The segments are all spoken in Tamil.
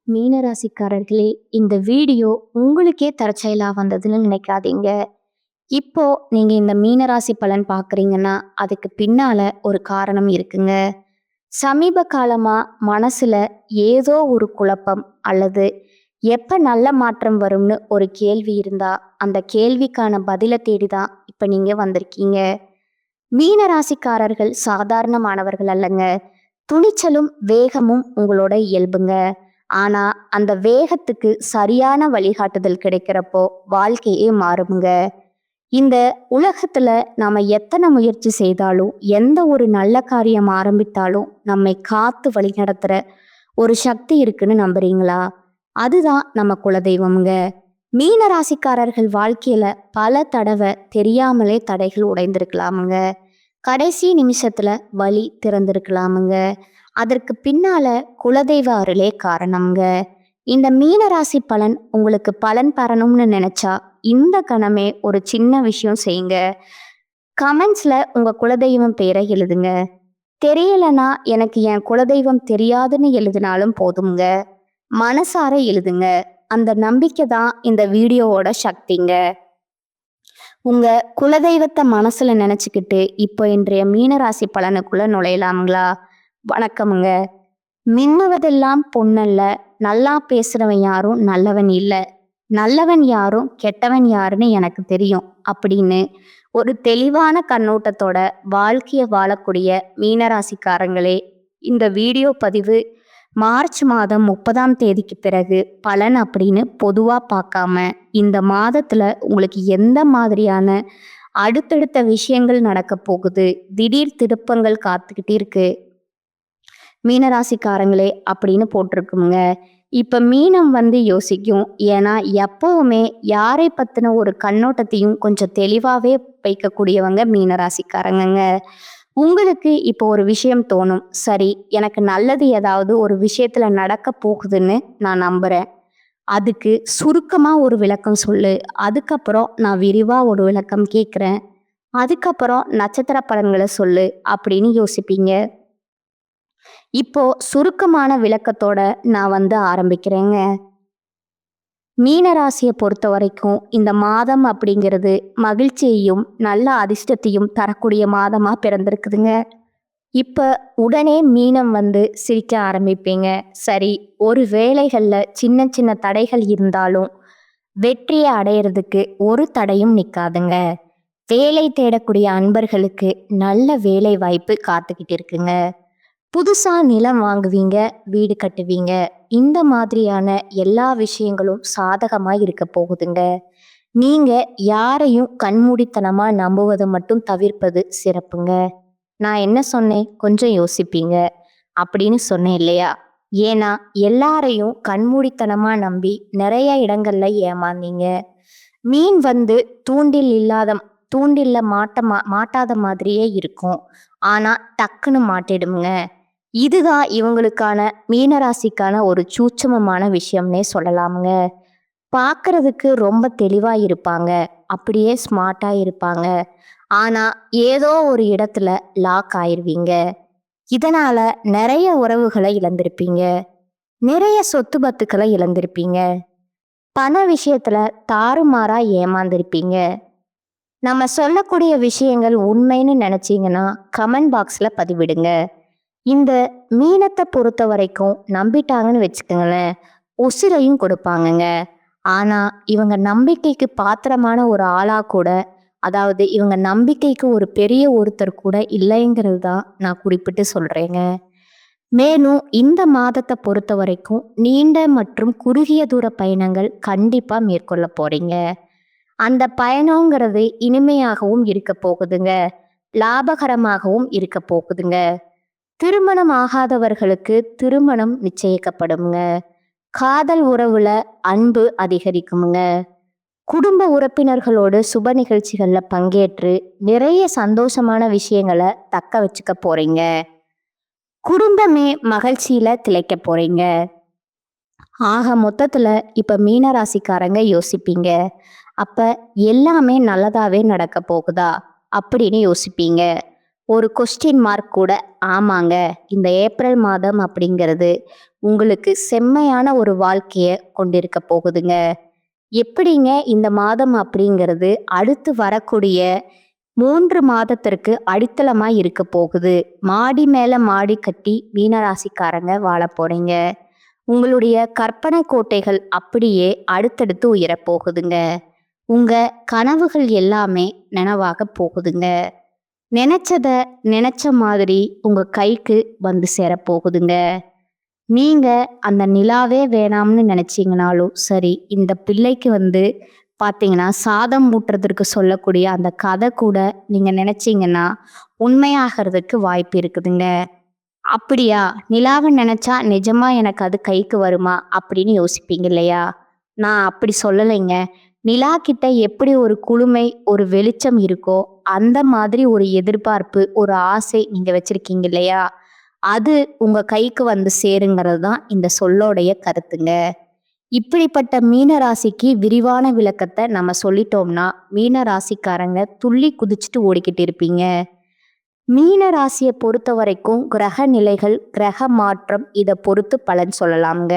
மீனராசிக்காரர்களே, இந்த வீடியோ உங்களுக்கே தற்செயலா வந்ததுன்னு நினைக்காதீங்க. இப்போ நீங்க இந்த மீனராசி பலன் பார்க்குறீங்கன்னா, அதுக்கு பின்னால ஒரு காரணம் இருக்குங்க. சமீப காலமா மனசுல ஏதோ ஒரு குழப்பம் அல்லது எப்ப நல்ல மாற்றம் வரும்னு ஒரு கேள்வி இருந்தா, அந்த கேள்விக்கான பதில தேடி தான் இப்ப நீங்க வந்திருக்கீங்க. மீனராசிக்காரர்கள் சாதாரணமானவர்கள் அல்லங்க. துணிச்சலும் வேகமும் உங்களோட இயல்புங்க. ஆனா அந்த வேகத்துக்கு சரியான வழிகாட்டுதல் கிடைக்கிறப்போ வாழ்க்கையே மாறுமுங்க. இந்த உலகத்துல நாம எத்தனை முயற்சி செய்தாலும் எந்த ஒரு நல்ல காரியம் ஆரம்பித்தாலும் நம்மை காத்து வழி நடத்துற ஒரு சக்தி இருக்குன்னு நம்புறீங்களா? அதுதான் நம்ம குலதெய்வம்ங்க. மீன ராசிக்காரர்கள் வாழ்க்கையில பல தடவை தெரியாமலே தடைகள் உடைந்திருக்கலாமுங்க. கடைசி நிமிஷத்துல வழி திறந்திருக்கலாமுங்க. அதற்கு பின்னால குலதெய்வ அருளே காரணம்ங்க. இந்த மீனராசி பலன் உங்களுக்கு பலன் பெறணும்னு நினைச்சா இந்த கணமே ஒரு சின்ன விஷயம் செய்யுங்க. கமெண்ட்ஸ்ல உங்க குலதெய்வம் பேரை எழுதுங்க. தெரியலனா எனக்கு என் குலதெய்வம் தெரியாதுன்னு எழுதினாலும் போதுங்க. மனசார எழுதுங்க. அந்த நம்பிக்கை தான் இந்த வீடியோவோட சக்திங்க. உங்க குலதெய்வத்தை மனசுல நினைச்சுக்கிட்டு இப்போ இன்றைய மீனராசி பலனுக்குள்ள நுழையலாங்களா? வணக்கமுங்க. மின்னுவதெல்லாம் பொன்னல்ல, நல்லா பேசுறவன் யாரும் நல்லவன் இல்ல, நல்லவன் யாரும் கெட்டவன் யாருன்னு எனக்கு தெரியும் அப்படின்னு ஒரு தெளிவான கண்ணோட்டத்தோட வாழ்க்கைய வாழக்கூடிய மீனராசிக்காரங்களே, இந்த வீடியோ பதிவு மார்ச் மாதம் 30ஆம் தேதிக்கு பிறகு பலன் அப்படின்னு பொதுவா பார்க்காம இந்த மாதத்துல உங்களுக்கு எந்த மாதிரியான அடுத்தடுத்த விஷயங்கள் நடக்க போகுது, திடீர் திருப்பங்கள் காத்துக்கிட்டு இருக்கு மீனராசிக்காரங்களே அப்படின்னு போட்டிருக்குங்க. இப்ப மீனம் யோசிக்கும். ஏன்னா எப்பவுமே யாரை பத்தின ஒரு கண்ணோட்டத்தையும் கொஞ்சம் தெளிவாவே வைக்கக்கூடியவங்க மீனராசிக்காரங்கங்க. உங்களுக்கு இப்போ ஒரு விஷயம் தோணும், சரி எனக்கு நல்லது ஏதாவது ஒரு விஷயத்துல நடக்க போகுதுன்னு நான் நம்புறேன், அதுக்கு சுருக்கமா ஒரு விளக்கம் சொல்லு, அதுக்கப்புறம் நான் விரிவா ஒரு விளக்கம் கேட்குறேன், அதுக்கப்புறம் நட்சத்திர பலன்களை சொல்லு அப்படின்னு யோசிப்பீங்க. இப்போ சுருக்கமான விளக்கத்தோட நான் ஆரம்பிக்கிறேங்க. மீனராசியை பொறுத்த வரைக்கும் இந்த மாதம் அப்படிங்கிறது மகிழ்ச்சியையும் நல்ல அதிர்ஷ்டத்தையும் தரக்கூடிய மாதமா பிறந்திருக்குதுங்க. இப்ப உடனே மீனம் சிரிக்க ஆரம்பிப்பீங்க. சரி, ஒரு வேலைகள்ல சின்ன சின்ன தடைகள் இருந்தாலும் வெற்றியை அடையிறதுக்கு ஒரு தடையும் நிற்காதுங்க. வேலை தேடக்கூடிய அன்பர்களுக்கு நல்ல வேலை வாய்ப்பு காத்துக்கிட்டு இருக்குங்க. புதுசா நிலம் வாங்குவீங்க, வீடு கட்டுவீங்க. இந்த மாதிரியான எல்லா விஷயங்களும் சாதகமா இருக்க போகுதுங்க. நீங்க யாரையும் கண்மூடித்தனமா நம்புவதை மட்டும் தவிர்ப்பது சிறப்புங்க. நான் என்ன சொன்னேன், கொஞ்சம் யோசிப்பீங்க அப்படின்னு சொன்னேன் இல்லையா? ஏன்னா எல்லாரையும் கண்மூடித்தனமா நம்பி நிறைய இடங்கள்ல ஏமாந்தீங்க. மீன் தூண்டில்ல மாட்டாத மாதிரியே இருக்கும், ஆனா டக்குன்னு மாட்டிடுங்க. இதுதான் இவங்களுக்கான மீனராசிக்கான ஒரு சூட்சமமான விஷயம்னே சொல்லலாமுங்க. பார்க்கறதுக்கு ரொம்ப தெளிவா இருப்பாங்க, அப்படியே ஸ்மார்ட்டா இருப்பாங்க. ஆனா ஏதோ ஒரு இடத்துல லாக் ஆயிருவீங்க. இதனால நிறைய உறவுகளை இழந்திருப்பீங்க, நிறைய சொத்து பத்துக்களை இழந்திருப்பீங்க, பண விஷயத்துல தாறுமாறா ஏமாந்திருப்பீங்க. நம்ம சொல்லக்கூடிய விஷயங்கள் உண்மைன்னு நினைச்சீங்கன்னா கமெண்ட் பாக்ஸ்ல பதிவிடுங்க. இந்த மீனத்தை பொறுத்த வரைக்கும் நம்பிட்டாங்கன்னு வச்சுக்கோங்களேன், உசிரையும் கொடுப்பாங்கங்க. ஆனா இவங்க நம்பிக்கைக்கு பாத்திரமான ஒரு ஆளா கூட, அதாவது இவங்க நம்பிக்கைக்கு ஒரு பெரிய ஒருத்தர் கூட இல்லைங்கிறது தான் நான் குறிப்பிட்டு சொல்றேங்க. மேலும் இந்த மாதத்தை பொறுத்த வரைக்கும் நீண்ட மற்றும் குறுகிய தூர பயணங்கள் கண்டிப்பா மேற்கொள்ள போறீங்க. அந்த பயணங்கிறது இனிமையாகவும் இருக்க போகுதுங்க, லாபகரமாகவும் இருக்க போகுதுங்க. திருமணம் ஆகாதவர்களுக்கு திருமணம் நிச்சயிக்கப்படுங்க. காதல் உறவுல அன்பு அதிகரிக்குமுங்க. குடும்ப உறுப்பினர்களோடு சுப நிகழ்ச்சிகள்ல பங்கேற்று நிறைய சந்தோஷமான விஷயங்களை தக்க வச்சுக்க போறீங்க. குடும்பமே மகிழ்ச்சியில திளைக்க போறீங்க. ஆக மொத்தத்துல இப்ப மீனராசிக்காரங்க யோசிப்பீங்க, அப்ப எல்லாமே நல்லதாவே நடக்க போகுதா அப்படின்னு யோசிப்பீங்க. ஒரு கொஸ்டின் மார்க் கூட. ஆமாங்க, இந்த ஏப்ரல் மாதம் அப்படிங்கிறது உங்களுக்கு செம்மையான ஒரு வாழ்க்கைய கொண்டிருக்க போகுதுங்க. எப்படிங்க இந்த மாதம் அப்படிங்கிறது அடுத்து வரக்கூடிய 3 மாதத்திற்கு அடித்தளமா இருக்க போகுது. மாடி மேல மாடி கட்டி மீனராசிக்காரங்க வாழப் போறீங்க. உங்களுடைய கற்பனை கோட்டைகள் அப்படியே அடுத்தடுத்து உயரப் போகுதுங்க. உங்க கனவுகள் எல்லாமே நனவாக போகுதுங்க. நினைச்சத நினைச்ச மாதிரி உங்க கைக்கு வந்து சேரப்போகுதுங்க. நீங்க அந்த நிலாவே வேணாம்னு நினைச்சீங்கனாலும் சரி, இந்த பிள்ளைக்கு பார்த்தீங்கன்னா சாதம் ஊட்டுறதற்கு சொல்லக்கூடிய அந்த கதை கூட நீங்க நினைச்சீங்கன்னா உண்மையாகிறதுக்கு வாய்ப்பு இருக்குதுங்க. அப்படியா, நிலாவை நினைச்சா நிஜமா எனக்கு அது கைக்கு வருமா அப்படின்னு யோசிப்பீங்க இல்லையா? நான் அப்படி சொல்லலைங்க. நிலா கிட்ட எப்படி ஒரு குளுமை, ஒரு வெளிச்சம் இருக்கோ அந்த மாதிரி ஒரு எதிர்பார்ப்பு, ஒரு ஆசை நீங்க வச்சிருக்கீங்க இல்லையா? அது உங்க கைக்கு வந்து சேருங்கிறது தான் இந்த சொல்லோடைய கருத்துங்க. இப்படிப்பட்ட மீன ராசிக்கு விரிவான விளக்கத்தை நம்ம சொல்லிட்டோம்னா மீன ராசிக்காரங்க துள்ளி குதிச்சுட்டு ஓடிக்கிட்டு இருப்பீங்க. மீன ராசியை பொறுத்த வரைக்கும் கிரக நிலைகள், கிரக மாற்றம் இதை பொறுத்து பலன் சொல்லலாம்ங்க.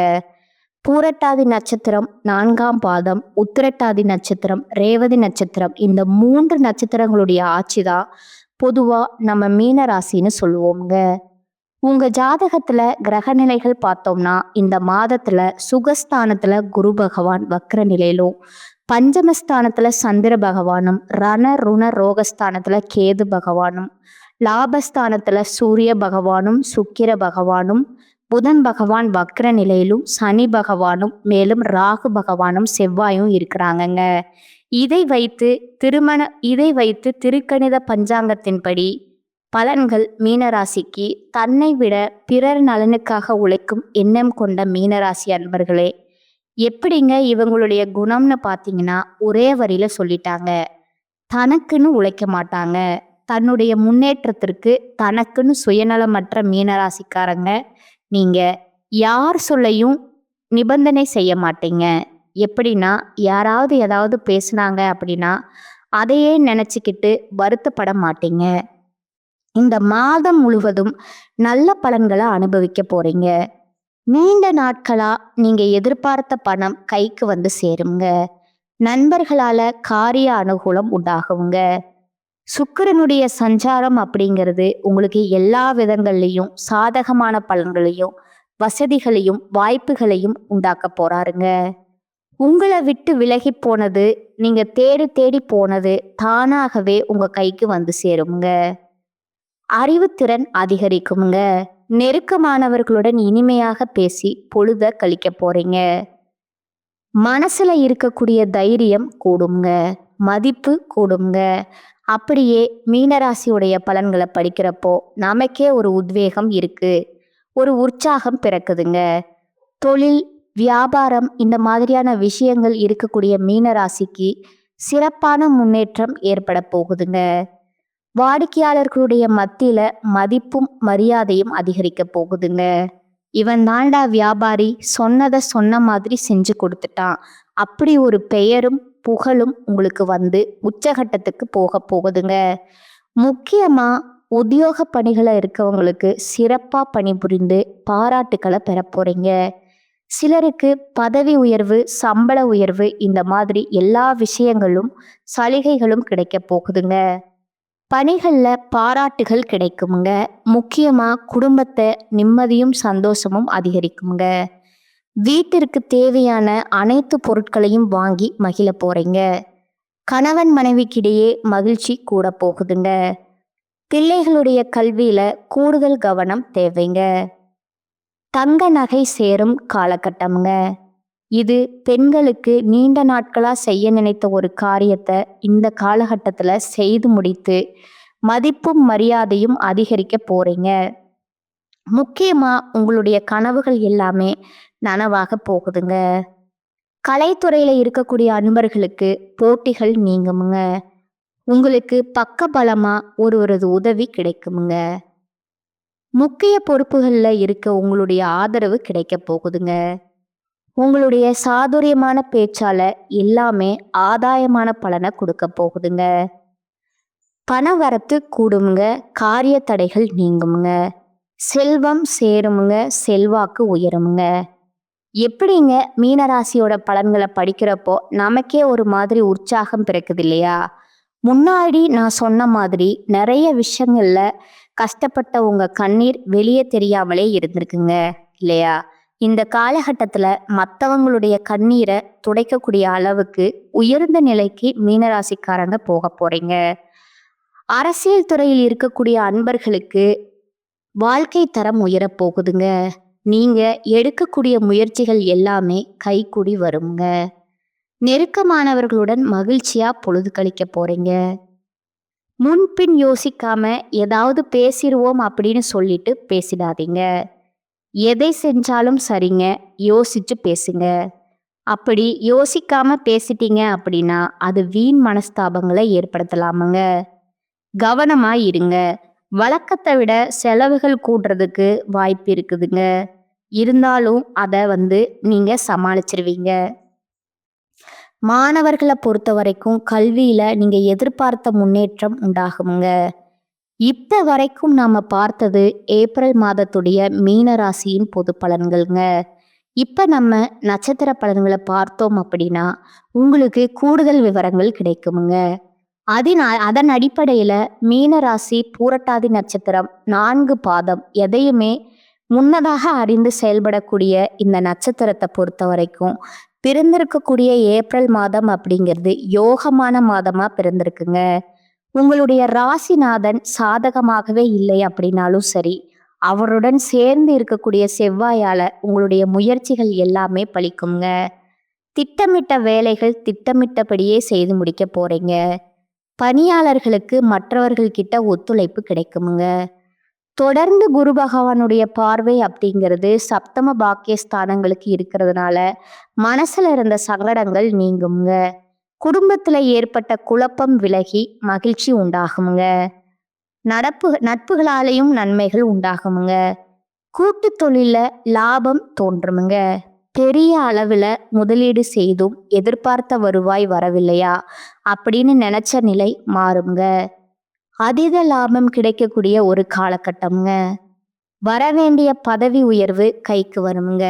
பூரட்டாதி நட்சத்திரம் 4ஆம் பாதம், உத்திரட்டாதி நட்சத்திரம், ரேவதி நட்சத்திரம், இந்த 3 நட்சத்திரங்களுடைய ஆட்சி தான் பொதுவா நம்ம மீன ராசின்னு சொல்லுவோம்ங்க. உங்க ஜாதகத்துல கிரக நிலைகள் பார்த்தோம்னா இந்த மாதத்துல சுகஸ்தானத்துல குரு பகவான் வக்ர நிலையிலும், பஞ்சமஸ்தானத்துல சந்திர பகவானும், ரண ருண ரோகஸ்தானத்துல கேது பகவானும், லாபஸ்தானத்துல சூரிய பகவானும், சுக்கிர பகவானும், புதன் பகவான் வக்ர நிலையிலும், சனி பகவானும், மேலும் ராகு பகவானும் செவ்வாயும் இருக்கிறாங்கங்க. இதை வைத்து திருக்கணித பஞ்சாங்கத்தின்படி பலன்கள் மீனராசிக்கு தன்னை விட பிறர் நலனுக்காக உழைக்கும் எண்ணம் கொண்ட மீனராசி அன்பர்களே, எப்படிங்க இவங்களுடைய குணம்னு பார்த்தீங்கன்னா ஒரே வரியில சொல்லிட்டாங்க. தனக்குன்னு உழைக்க மாட்டாங்க. தன்னுடைய முன்னேற்றத்திற்கு தனக்குன்னு சுயநலமற்ற மீனராசிக்காரங்க நீங்க. யார் சொல்லையும் நிபந்தனை செய்ய மாட்டீங்க. எப்படின்னா, யாராவது ஏதாவது பேசுனாங்க அப்படின்னா அதையே நினைச்சுக்கிட்டு வருத்தப்பட மாட்டீங்க. இந்த மாதம் முழுவதும் நல்ல பலன்களை அனுபவிக்க போறீங்க. நீண்ட நாட்களா நீங்க எதிர்பார்த்த பணம் கைக்கு வந்து சேருங்க. நண்பர்களால காரிய அனுகூலம் உண்டாகுங்க. சுக்கிரனுடைய சஞ்சாரம் அப்படிங்கிறது உங்களுக்கு எல்லா விதங்கள்லையும் சாதகமான பலன்களையும், வசதிகளையும், வாய்ப்புகளையும் உண்டாக்க போறாருங்க. உங்களை விட்டு விலகி போனது, நீங்க தேடி தேடி போனது தானாகவே உங்க கைக்கு வந்து சேருங்க. அறிவுத்திறன் அதிகரிக்குங்க. நெருக்கமானவர்களுடன் இனிமையாக பேசி பொழுத கழிக்க போறீங்க. மனசுல இருக்கக்கூடிய தைரியம் கூடுங்க, மதிப்பு கூடுங்க. அப்படியே மீனராசியுடைய பலன்களை படிக்கிறப்போ நமக்கே ஒரு உத்வேகம் இருக்கு, ஒரு உற்சாகம் பிறக்குதுங்க. தொழில், வியாபாரம் இந்த மாதிரியான விஷயங்கள் இருக்கக்கூடிய மீனராசிக்கு சிறப்பான முன்னேற்றம் ஏற்பட போகுதுங்க. வாடிக்கையாளர்களுடைய மத்தியில மதிப்பும் மரியாதையும் அதிகரிக்க போகுதுங்க. இவன் தாண்டா வியாபாரி, சொன்னதை சொன்ன மாதிரி செஞ்சு கொடுத்துட்டான், அப்படி ஒரு பெயரும் புகழும் உங்களுக்கு வந்து உச்சகட்டத்துக்கு போக போகுதுங்க. முக்கியமா உத்தியோக பணிகளை இருக்கவங்களுக்கு சிறப்பா பணிபுரிந்து பாராட்டுக்களை பெற போறீங்க. சிலருக்கு பதவி உயர்வு, சம்பள உயர்வு இந்த மாதிரி எல்லா விஷயங்களும் சலுகைகளும் கிடைக்க போகுதுங்க. பணிகள்ல பாராட்டுகள் கிடைக்குமுங்க. முக்கியமா குடும்பத்தை நிம்மதியும் சந்தோஷமும் அதிகரிக்குங்க. வீட்டிற்கு தேவையான அனைத்து பொருட்களையும் வாங்கி மகிழ போறீங்க. கணவன் மனைவிக்கிடையே மகிழ்ச்சி கூட போகுதுங்க. பிள்ளைகளுடைய கல்வியில கூடுதல் கவனம் தேவைங்க. தங்க நகை சேரும் காலகட்டம்ங்க. இது பெண்களுக்கு நீண்ட நாட்களா செய்ய நினைத்த ஒரு காரியத்தை இந்த காலகட்டத்துல செய்து முடித்து மதிப்பும் மரியாதையும் அதிகரிக்க போறீங்க. முக்கியமா உங்களுடைய கனவுகள் எல்லாமே நனவாக போகுதுங்க. கலைத்துறையில இருக்கக்கூடிய அன்பர்களுக்கு போட்டிகள் நீங்குமுங்க. உங்களுக்கு பக்கபலமா ஒருவரது உதவி கிடைக்குமுங்க. முக்கிய பொறுப்புகள்ல இருக்க உங்களுடைய ஆதரவு கிடைக்க போகுதுங்க. உங்களுடைய சாதுரியமான பேச்சால எல்லாமே ஆதாயமான பலனை கொடுக்க போகுதுங்க. பணவரத்து கூடுமுங்க, காரிய தடைகள் நீங்குமுங்க, செல்வம் சேருமுங்க, செல்வாக்கு உயருமுங்க. எப்படிங்க மீனராசியோட பலன்களை படிக்கிறப்போ நமக்கே ஒரு மாதிரி உற்சாகம் பிறக்குது இல்லையா? முன்னாடி நான் சொன்ன மாதிரி நிறைய விஷயங்கள்ல கஷ்டப்பட்ட உங்க கண்ணீர் வெளியே தெரியாமலே இருந்திருக்குங்க இல்லையா? இந்த காலகட்டத்துல மற்றவங்களுடைய கண்ணீரை துடைக்கக்கூடிய அளவுக்கு உயர்ந்த நிலைக்கு மீனராசிக்காரங்க போக போறீங்க. அரசியல் துறையில் இருக்கக்கூடிய அன்பர்களுக்கு வாழ்க்கை தரம் உயரப் போகுதுங்க. நீங்க எடுக்கக்கூடிய முயற்சிகள் எல்லாமே கைகூடி வருங்க. நெருக்கமானவர்களுடன் மகிழ்ச்சியா பொழுது கழிக்க போறீங்க. முன்பின் யோசிக்காம ஏதாவது பேசிடுவோம் அப்படின்னு சொல்லிட்டு பேசிடாதீங்க. எதை செஞ்சாலும் சரிங்க, யோசிச்சு பேசுங்க. அப்படி யோசிக்காம பேசிட்டீங்க அப்படின்னா அது வீண் மனஸ்தாபங்களை ஏற்படுத்தலாமுங்க. கவனமா இருங்க. வழக்கத்தை விட செலவுகள் கூடுறதுக்கு வாய்ப்பு இருக்குதுங்க. இருந்தாலும் அதை நீங்க சமாளிச்சிருவீங்க. மாணவர்களை பொறுத்த வரைக்கும் கல்வியில நீங்க எதிர்பார்த்த முன்னேற்றம் உண்டாகுங்க. இப்ப வரைக்கும் நாம பார்த்தது ஏப்ரல் மாதத்துடைய மீன ராசியின் பொது பலன்கள்ங்க. இப்ப நம்ம நட்சத்திர பலன்களை பார்த்தோம் அப்படின்னா உங்களுக்கு கூடுதல் விவரங்கள் கிடைக்குமுங்க. அதன் அடிப்படையில மீன ராசி பூரட்டாதி நட்சத்திரம் 4 பாதம் எதையுமே முன்னதாக அறிந்து செயல்படக்கூடிய இந்த நட்சத்திரத்தை பொறுத்த வரைக்கும் பிறந்திருக்கக்கூடிய ஏப்ரல் மாதம் அப்படிங்கிறது யோகமான மாதமா பிறந்திருக்குங்க. உங்களுடைய ராசிநாதன் சாதகமாகவே இல்லை அப்படின்னாலும் சரி, அவருடன் சேர்ந்து இருக்கக்கூடிய செவ்வாயால உங்களுடைய முயற்சிகள் எல்லாமே பலிக்குங்க. திட்டமிட்ட வேலைகள் திட்டமிட்டபடியே செய்து முடிக்க போறீங்க. பணியாளர்களுக்கு மற்றவர்கள் கிட்ட ஒத்துழைப்பு கிடைக்குமுங்க. தொடர்ந்து குரு பகவானுடைய பார்வை அப்படிங்கிறது சப்தம பாக்கியஸ்தானங்களுக்கு இருக்கிறதுனால மனசுல இருந்த சங்கடங்கள் நீங்குங்க. குடும்பத்துல ஏற்பட்ட குழப்பம் விலகி மகிழ்ச்சி உண்டாகுமுங்க. நட்புகளாலேயும் நன்மைகள் உண்டாகுமுங்க. கூட்டு தொழில லாபம் தோன்றுமுங்க. பெரிய அளவுல முதலீடு செய்தும் எதிர்பார்த்த வருவாய் வரவில்லையா அப்படின்னு நினைச்ச நிலை மாறுங்க. அதீத லாபம் கிடைக்கக்கூடிய ஒரு காலகட்டம்ங்க. வரவேண்டிய பதவி உயர்வு கைக்கு வருமுங்க.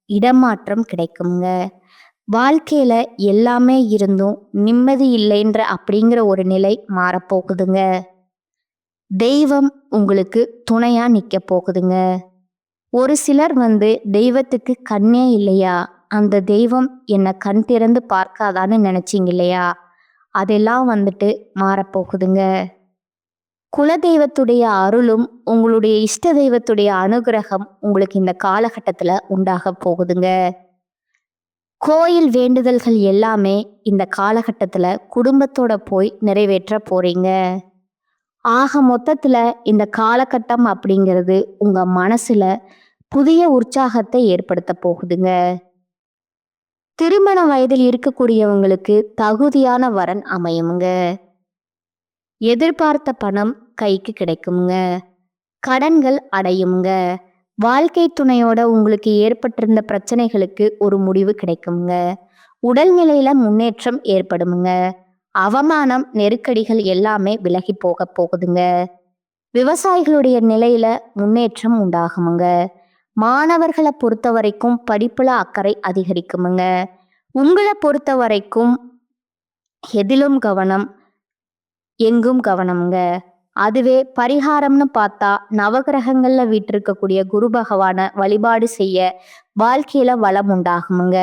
இடமாற்றம் கிடைக்குங்க. வாழ்க்கையில எல்லாமே இருந்தும் நிம்மதி இல்லைன்ற அப்படிங்கிற ஒரு நிலை மாறப்போகுதுங்க. தெய்வம் உங்களுக்கு துணையா நிக்க போகுதுங்க. ஒரு சிலர் தெய்வத்துக்கு கண்ணே இல்லையா, அந்த தெய்வம் என்னை கண் திறந்து பார்க்காதான்னு நினைச்சிங்க இல்லையா, அதெல்லாம் மாறப்போகுதுங்க. குலதெய்வத்துடைய அருளும் உங்களுடைய இஷ்ட தெய்வத்துடைய அனுகிரகம் உங்களுக்கு இந்த காலகட்டத்துல உண்டாக போகுதுங்க. கோயில் வேண்டுதல்கள் எல்லாமே இந்த காலகட்டத்துல குடும்பத்தோட போய் நிறைவேற்ற போறீங்க. ஆக மொத்தத்துல இந்த காலகட்டம் அப்படிங்கிறது உங்க மனசுல புதிய உற்சாகத்தை ஏற்படுத்த போகுதுங்க. திருமண வயதில் இருக்கக்கூடியவங்களுக்கு தகுதியான வரன் அமையுங்க. எதிர்பார்த்த பணம் கைக்கு கிடைக்குங்க. கடன்கள் அடையுங்க. வாழ்க்கை துணையோட உங்களுக்கு ஏற்பட்டிருந்த பிரச்சனைகளுக்கு ஒரு முடிவு கிடைக்குங்க. உடல்நிலையில முன்னேற்றம் ஏற்படுமுங்க. அவமானம் நெருக்கடிகள் எல்லாமே விலகி போக போகுதுங்க. விவசாயிகளுடைய நிலையில முன்னேற்றம் உண்டாகுமுங்க. மாணவர்களை பொறுத்த வரைக்கும் படிப்புல அக்கறை அதிகரிக்குமுங்க. உங்களை பொறுத்த வரைக்கும் எதிலும் கவனம் எங்கும் கவனம்ங்க. அதுவே பரிகாரம்னு பார்த்தா நவகிரகங்கள்ல வீற்றிருக்கக்கூடிய குரு பகவான வழிபாடு செய்ய வாழ்க்கையில வளம் உண்டாகுமுங்க.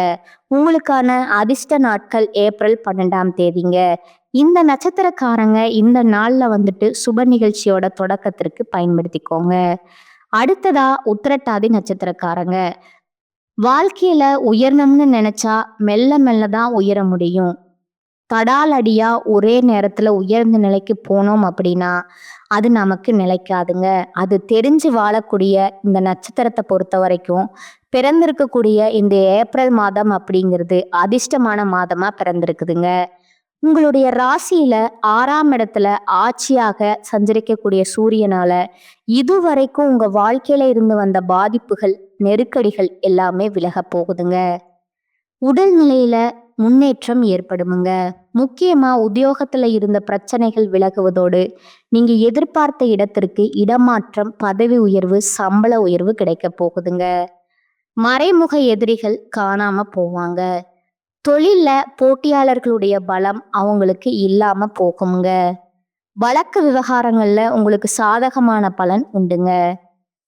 உங்களுக்கான அதிர்ஷ்ட நாட்கள் ஏப்ரல் 12ஆம் தேதிங்க. இந்த நட்சத்திரக்காரங்க இந்த நாள்ல சுப நிகழ்ச்சியோட தொடக்கத்திற்கு பயன்படுத்திக்கோங்க. அடுத்ததா உத்திரட்டாதி நட்சத்திரக்காரங்க. வாழ்க்கையில உயரணும்னு நினைச்சா மெல்ல மெல்ல தான் உயர முடியும். தடால் அடியா ஒரே நேரத்துல உயர்ந்த நிலைக்கு போனோம் அப்படின்னா அது நமக்கு நிலைக்காதுங்க. அது தெரிஞ்சு வாழக்கூடிய இந்த நட்சத்திரத்தை பொறுத்த வரைக்கும் பிறந்திருக்கக்கூடிய இந்த ஏப்ரல் மாதம் அப்படிங்கிறது அதிர்ஷ்டமான மாதமா பிறந்திருக்குதுங்க. உங்களுடைய ராசியில 6ஆம் இடத்துல ஆட்சியாக சஞ்சரிக்கக்கூடிய சூரியனால இதுவரைக்கும் உங்க வாழ்க்கையில இருந்து வந்த பாதிப்புகள் நெருக்கடிகள் எல்லாமே விலக போகுதுங்க. உடல்நிலையில முன்னேற்றம் ஏற்படுமுங்க. முக்கியமா உத்தியோகத்துல இருந்த பிரச்சனைகள் விலகுவதோடு நீங்க எதிர்பார்த்த இடத்திற்கு இடமாற்றம், பதவி உயர்வு, சம்பள உயர்வு கிடைக்க போகுதுங்க. மறைமுக எதிரிகள் காணாம போவாங்க. தொழில்ல போட்டியாளர்களுடைய பலம் அவங்களுக்கு இல்லாம போகுங்க. வழக்கு விவகாரங்கள்ல உங்களுக்கு சாதகமான பலன் உண்டுங்க.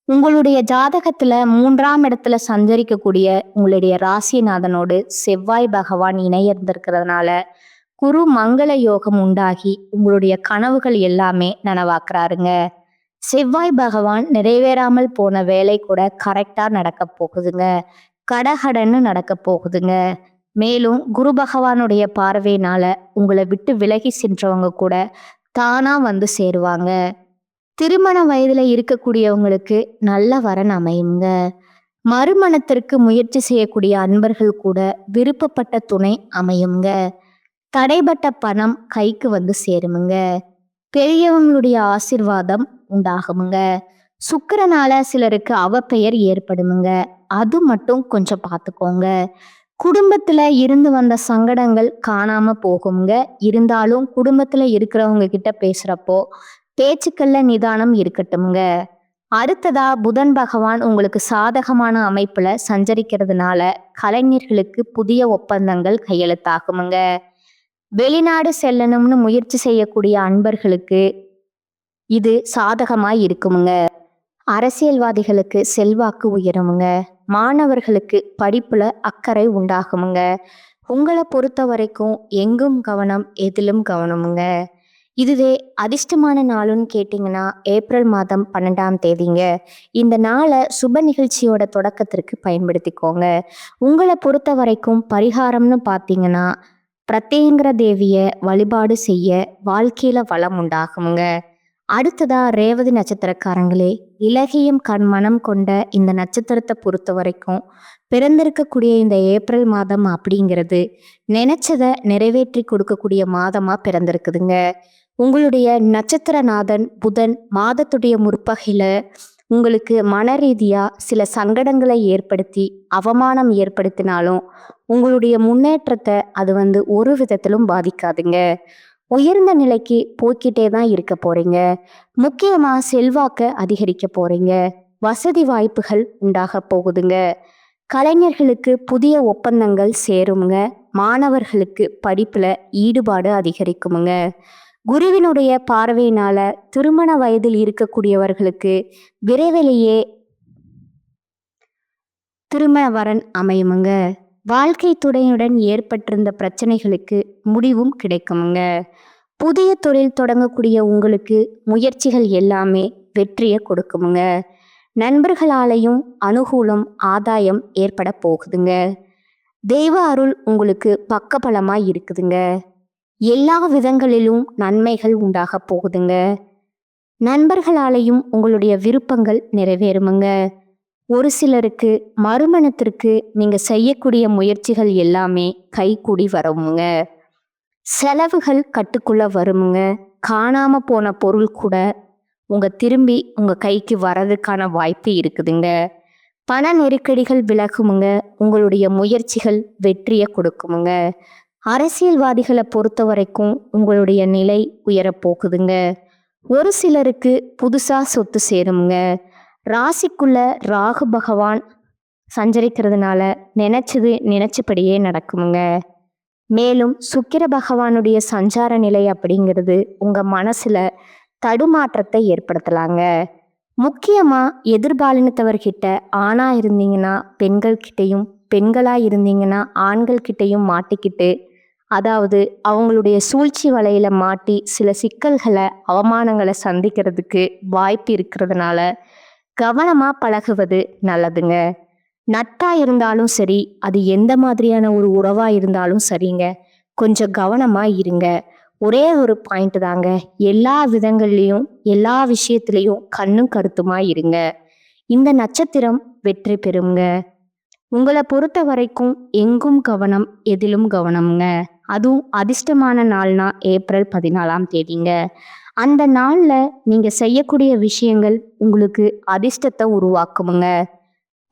உங்களுடைய ஜாதகத்துல 3ஆம் இடத்துல சஞ்சரிக்கக்கூடிய உங்களுடைய ராசிநாதனோடு செவ்வாய் பகவான் இணையர்ந்திருக்கிறதுனால குரு மங்கள யோகம் உண்டாகி உங்களுடைய கனவுகள் எல்லாமே நனவாக்குறாருங்க. செவ்வாய் பகவான் நிறைவேறாமல் போன வேலை கூட கரெக்டா நடக்க போகுதுங்க. கடகடன்னு நடக்க போகுதுங்க. மேலும் குரு பகவானுடைய பார்வையினால உங்களை விட்டு விலகி சென்றவங்க கூட தானா வந்து சேருவாங்க. திருமண வயதுல இருக்கக்கூடியவங்களுக்கு நல்ல வரன் அமையுங்க. மறுமணத்திற்கு முயற்சி செய்யக்கூடிய அன்பர்கள் கூட விருப்பப்பட்ட துணை அமையுங்க. தடைபட்ட பணம் கைக்கு வந்து சேருமுங்க. பெரியவங்களுடைய ஆசிர்வாதம் உண்டாகுமுங்க. சுக்கிரனால சிலருக்கு அவப்பெயர் ஏற்படுமுங்க. அது மட்டும் கொஞ்சம் பார்த்துக்கோங்க. குடும்பத்துல இருந்து வந்த சங்கடங்கள் காணாம போகுங்க. இருந்தாலும் குடும்பத்துல இருக்கிறவங்க கிட்ட பேசுறப்போ பேச்சுக்கள்ல நிதானம் இருக்கட்டும்ங்க. அடுத்ததா புதன் பகவான் உங்களுக்கு சாதகமான அமைப்புல சஞ்சரிக்கிறதுனால கலைஞர்களுக்கு புதிய ஒப்பந்தங்கள் கையெழுத்தாகுமுங்க. வெளிநாடு செல்லணும்னு முயற்சி செய்யக்கூடிய அன்பர்களுக்கு இது சாதகமாய் இருக்குமுங்க. அரசியல்வாதிகளுக்கு செல்வாக்கு உயருமுங்க. மாணவர்களுக்கு படிப்புல அக்கறை உண்டாகுமுங்க. உங்களை பொறுத்த வரைக்கும் எங்கும் கவனம், எதிலும் கவனமுங்க. இதுவே அதிர்ஷ்டமான நாளுன்னு கேட்டிங்கன்னா ஏப்ரல் மாதம் 12ஆம் தேதிங்க. இந்த நாளை சுப நிகழ்ச்சியோட தொடக்கத்திற்கு பயன்படுத்திக்கோங்க. உங்களை பொறுத்த வரைக்கும் பரிகாரம்னு பார்த்தீங்கன்னா பிரத்யங்கிர தேவியை வழிபாடு செய்ய வாழ்க்கையில வளம் உண்டாகுங்க. அடுத்ததா ரேவதி நட்சத்திரக்காரங்களே, இலகியம் மனம் கொண்ட இந்த நட்சத்திரத்தை பொறுத்த வரைக்கும் பிறந்திருக்கக்கூடிய இந்த ஏப்ரல் மாதம் அப்படிங்கிறது நினைச்சதை நிறைவேற்றி கொடுக்கக்கூடிய மாதமா பிறந்திருக்குதுங்க. உங்களுடைய நட்சத்திரநாதன் புதன் மாதத்துடைய முற்பகையில உங்களுக்கு மன ரீதியா சில சங்கடங்களை ஏற்படுத்தி அவமானம் ஏற்படுத்தினாலும் உங்களுடைய முன்னேற்றத்தை அது ஒரு விதத்திலும் பாதிக்காதுங்க. உயர்ந்த நிலைக்கு போய்கிட்டே தான் இருக்க போறீங்க. முக்கியமா செல்வாக்க அதிகரிக்க போறீங்க. வசதி வாய்ப்புகள் உண்டாக போகுதுங்க. கலைஞர்களுக்கு புதிய ஒப்பந்தங்கள் சேருங்க. மாணவர்களுக்கு படிப்புல ஈடுபாடு அதிகரிக்குமுங்க. குருவினுடைய பார்வையினால திருமண வயதில் இருக்கக்கூடியவர்களுக்கு விரைவிலேயே திருமண வரன் அமையுமுங்க. வாழ்க்கை துணையுடன் ஏற்பட்டிருந்த பிரச்சனைகளுக்கு முடிவும் கிடைக்குமுங்க. புதிய தொழில் தொடங்கக்கூடிய உங்களுக்கு முயற்சிகள் எல்லாமே வெற்றியை கொடுக்குமுங்க. நண்பர்களாலையும் அனுகூலம் ஆதாயம் ஏற்பட போகுதுங்க. தெய்வ அருள் உங்களுக்கு பக்கபலமாய் இருக்குதுங்க. எல்லா விதங்களிலும் நன்மைகள் உண்டாக போகுதுங்க. நண்பர்களாலையும் உங்களுடைய விருப்பங்கள் நிறைவேறுமுங்க. ஒரு சிலருக்கு மறுமணத்திற்கு நீங்க செய்யக்கூடிய முயற்சிகள் எல்லாமே கைகூடி வருமுங்க. செலவுகள் கட்டுக்குள்ள வருமுங்க. காணாம போன பொருள் கூட திரும்பி உங்க கைக்கு வர்றதுக்கான வாய்ப்பு இருக்குதுங்க. பண நெருக்கடிகள் விலகுமுங்க. உங்களுடைய முயற்சிகள் வெற்றியை கொடுக்குமுங்க. அரசியல்வாதிகளை பொறுத்த வரைக்கும் உங்களுடைய நிலை உயரப்போகுதுங்க. ஒரு சிலருக்கு புதுசா சொத்து சேருமுங்க. ராசிக்குள்ள ராகு பகவான் சஞ்சரிக்கிறதுனால நினைச்சது நினைச்சபடியே நடக்குமுங்க. மேலும் சுக்கிர பகவானுடைய சஞ்சார நிலை அப்படிங்கிறது உங்க மனசுல தடுமாற்றத்தை ஏற்படுத்தலாங்க. முக்கியமா எதிர்பாலினத்தவர்கிட்ட ஆணா இருந்தீங்கன்னா பெண்கள் கிட்டையும், பெண்களா இருந்தீங்கன்னா ஆண்கள் கிட்டையும் மாட்டிக்கிட்டு, அதாவது அவங்களுடைய சூழ்ச்சி வலையில மாட்டி சில சிக்கல்களை அவமானங்களை சந்திக்கிறதுக்கு வாய்ப்பு இருக்கிறதுனால கவனமா பழகுவது நல்லதுங்க. நட்பா இருந்தாலும் சரி, அது எந்த மாதிரியான ஒரு உறவா இருந்தாலும் சரிங்க, கொஞ்சம் கவனமா இருங்க. ஒரே ஒரு பாயிண்ட் தாங்க, எல்லா விதங்கள்லையும் எல்லா விஷயத்திலையும் கண்ணும் கருத்துமா இருங்க. இந்த நட்சத்திரம் வெற்றி பெறுங்க. உங்களை பொறுத்த வரைக்கும் எங்கும் கவனம், எதிலும் கவனம்ங்க. அதுவும் அதிர்ஷ்டமான நாள்னா ஏப்ரல் 14ஆம் தேதிங்க. அந்த நாள்ல நீங்க செய்யக்கூடிய விஷயங்கள் உங்களுக்கு அதிர்ஷ்டத்தை உருவாக்குமுங்க.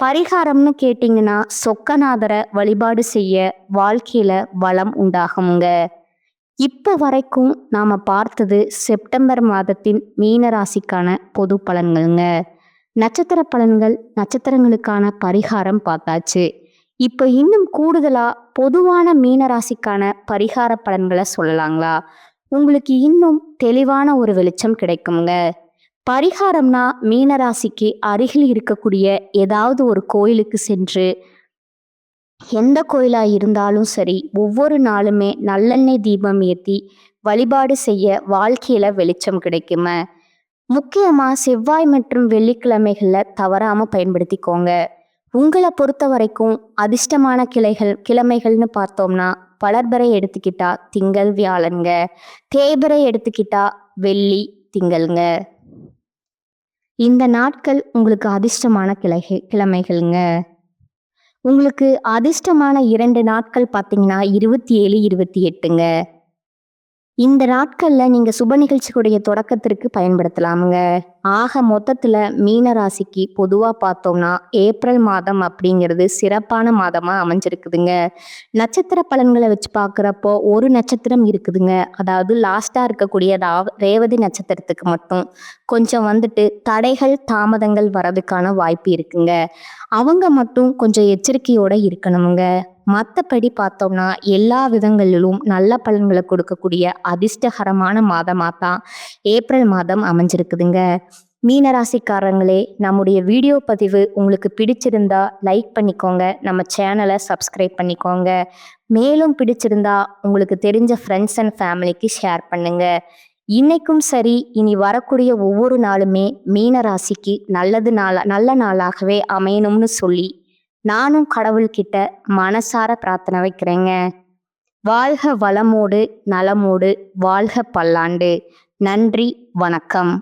பரிகாரம்னு கேட்டிங்கன்னா சொக்கநாதரை வழிபாடு செய்ய வாழ்க்கையில வளம் உண்டாகுங்க. இப்ப வரைக்கும் நாம பார்த்தது செப்டம்பர் மாதத்தின் மீன ராசிக்கான பொது பலன்கள்ங்க. நட்சத்திர பலன்கள், நட்சத்திரங்களுக்கான பரிகாரம் பார்த்தாச்சு. இப்ப இன்னும் கூடுதலா பொதுவான மீன ராசிக்கான பரிகார பலன்களை சொல்லலாங்களா? உங்களுக்கு இன்னும் தெளிவான ஒரு வெளிச்சம் கிடைக்குங்க. பரிகாரம்னா மீனராசிக்கு அருகில் இருக்கக்கூடிய ஏதாவது ஒரு கோயிலுக்கு சென்று, எந்த கோயிலா இருந்தாலும் சரி, ஒவ்வொரு நாளுமே நல்லெண்ணெய் தீபம் ஏத்தி வழிபாடு செய்ய வாழ்க்கையில வெளிச்சம் கிடைக்கும. முக்கியமா செவ்வாய் மற்றும் வெள்ளிக்கிழமைகள்ல தவறாம பயன்படுத்திக்கோங்க. உங்களை பொறுத்த வரைக்கும் அதிர்ஷ்டமான கிழமைகள்னு பார்த்தோம்னா வளர்பிறை எடுத்துக்கிட்டா திங்கள் வியாழன்க, தேய்பிறை எடுத்துக்கிட்டா வெள்ளி திங்கள்ங்க. இந்த நாட்கள் உங்களுக்கு அதிர்ஷ்டமான கிழமைகள்ங்க. உங்களுக்கு அதிர்ஷ்டமான 2 நாட்கள் பார்த்தீங்கன்னா 27, 28ங்க. இந்த நாட்கள்ல நீங்க சுப நிகழ்ச்சிக்குடைய தொடக்கத்திற்கு பயன்படுத்தலாமுங்க. ஆக மொத்தத்துல மீன ராசிக்கு பொதுவா பார்த்தோம்னா ஏப்ரல் மாதம் அப்படிங்கிறது சிறப்பான மாதமா அமைஞ்சிருக்குதுங்க. நட்சத்திர பலன்களை வச்சு பார்க்குறப்போ ஒரு நட்சத்திரம் இருக்குதுங்க. அதாவது லாஸ்டா இருக்கக்கூடிய ரேவதி நட்சத்திரத்துக்கு மட்டும் கொஞ்சம் தடைகள் தாமதங்கள் வரதுக்கான வாய்ப்பு இருக்குங்க. அவங்க மட்டும் கொஞ்சம் எச்சரிக்கையோட இருக்கணுங்க. மற்றபடி பார்த்தோம்னா எல்லா விதங்களிலும் நல்ல பலன்களை கொடுக்கக்கூடிய அதிர்ஷ்டகரமான மாதமாக தான் ஏப்ரல் மாதம் அமைஞ்சிருக்குதுங்க. மீனராசிக்காரங்களே, நம்முடைய வீடியோ பதிவு உங்களுக்கு பிடிச்சிருந்தா லைக் பண்ணிக்கோங்க, நம்ம சேனலை சப்ஸ்கிரைப் பண்ணிக்கோங்க. மேலும் பிடிச்சிருந்தா உங்களுக்கு தெரிஞ்ச ஃப்ரெண்ட்ஸ் அண்ட் ஃபேமிலிக்கு ஷேர் பண்ணுங்க. இன்னைக்கும் சரி, இனி வரக்கூடிய ஒவ்வொரு நாளுமே மீனராசிக்கு நல்ல நாளாகவே அமையணும்னு சொல்லி நானும் கடவுள்கிட்ட மனசார பிரார்த்தனை வைக்கிறேங்க. வாழ்க வளமோடு நலமோடு, வாழ்க பல்லாண்டு. நன்றி, வணக்கம்.